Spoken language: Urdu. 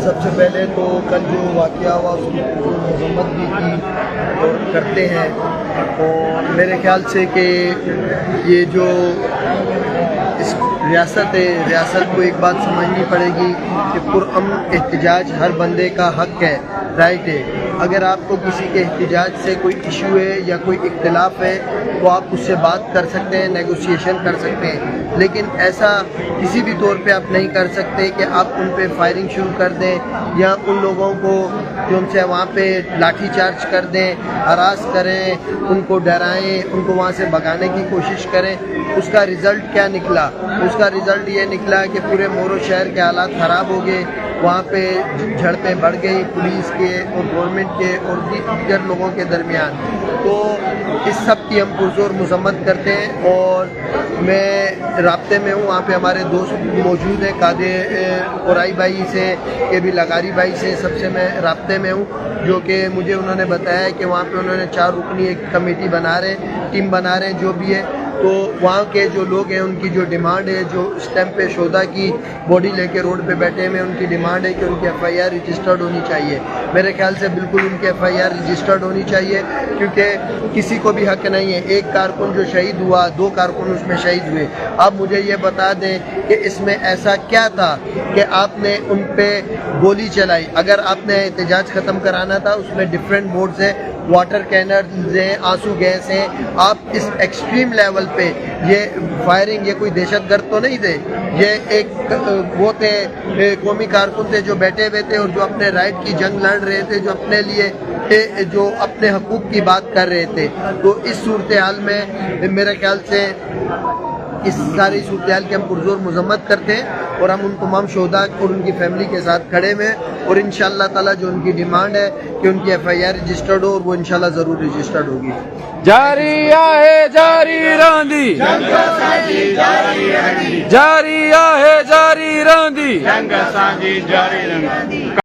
سب سے پہلے تو کل جو واقعہ ہوا اس کی مذمت بھی کی اور کرتے ہیں، اور میرے خیال سے کہ یہ جو اس ریاست ہے، ریاست کو ایک بات سمجھنی پڑے گی کہ پرامن احتجاج ہر بندے کا حق ہے، رائٹ ہے۔ اگر آپ کو کسی کے احتجاج سے کوئی ایشو ہے یا کوئی اختلاف ہے تو آپ اس سے بات کر سکتے ہیں، نیگوسیشن کر سکتے ہیں، لیکن ایسا کسی بھی طور پہ آپ نہیں کر سکتے کہ آپ ان پہ فائرنگ شروع کر دیں یا ان لوگوں کو جو ان سے وہاں پہ لاٹھی چارج کر دیں، ہراس کریں، ان کو ڈرائیں، ان کو وہاں سے بھگانے کی کوشش کریں۔ اس کا رزلٹ کیا نکلا؟ اس کا رزلٹ یہ نکلا کہ پورے مورو شہر کے حالات خراب ہو گئے، وہاں پہ جھڑپیں بڑھ گئی پولیس کے اور گورنمنٹ کے اور دیگر لوگوں کے درمیان۔ تو اس سب کی ہم پرزور مذمت کرتے ہیں، اور میں رابطے میں ہوں، وہاں پہ ہمارے دوست موجود ہیں، قرائی بھائی سے، کے بھی لغاری بھائی سے، سب سے میں رابطے میں ہوں، جو کہ مجھے انہوں نے بتایا کہ وہاں پہ انہوں نے 4 رکنی ایک کمیٹی بنا رہے ہیں، ٹیم بنا رہے ہیں، جو بھی ہے۔ تو وہاں کے جو لوگ ہیں ان کی جو ڈیمانڈ ہے، جو اس ٹائم پہ شہداء کی باڈی لے کے روڈ پہ بیٹھے ہوئے، ان کی ڈیمانڈ ہے کہ ان کی FIR رجسٹرڈ ہونی چاہیے۔ میرے خیال سے بالکل ان کی FIR رجسٹرڈ ہونی چاہیے، کیونکہ کسی کو بھی حق نہیں ہے۔ ایک کارکن جو شہید ہوا، 2 کارکن اس میں شہید ہوئے۔ آپ مجھے یہ بتا دیں کہ اس میں ایسا کیا تھا کہ آپ نے ان پہ گولی چلائی؟ اگر آپ نے احتجاج ختم کرانا تھا، اس میں ڈفرینٹ موڈز ہیں، واٹر کینرز ہیں، آنسو گیس ہیں۔ آپ اس ایکسٹریم لیول پہ یہ فائرنگ، یہ کوئی دہشت گرد تو نہیں تھے، یہ ایک وہ تھے، قومی کارکن تھے جو بیٹھے ہوئے تھے اور جو اپنے رائٹ کی جنگ لڑ رہے تھے، جو اپنے لیے جو اپنے حقوق کی بات کر رہے تھے۔ تو اس صورتحال میں میرے خیال سے اس ساری صورتحال کی ہم پرزور مذمت کرتے ہیں، اور ہم ان تمام شہداء اور ان کی فیملی کے ساتھ کھڑے ہوئے ہیں، اور انشاءاللہ تعالی جو ان کی ڈیمانڈ ہے کہ ان کی FIR رجسٹرڈ ہو، اور وہ انشاءاللہ ضرور رجسٹرڈ ہوگی۔ جاری ہے جاری رہندی، جاری ہے جاری رہندی، جنگ اساں جی جاری رہندی۔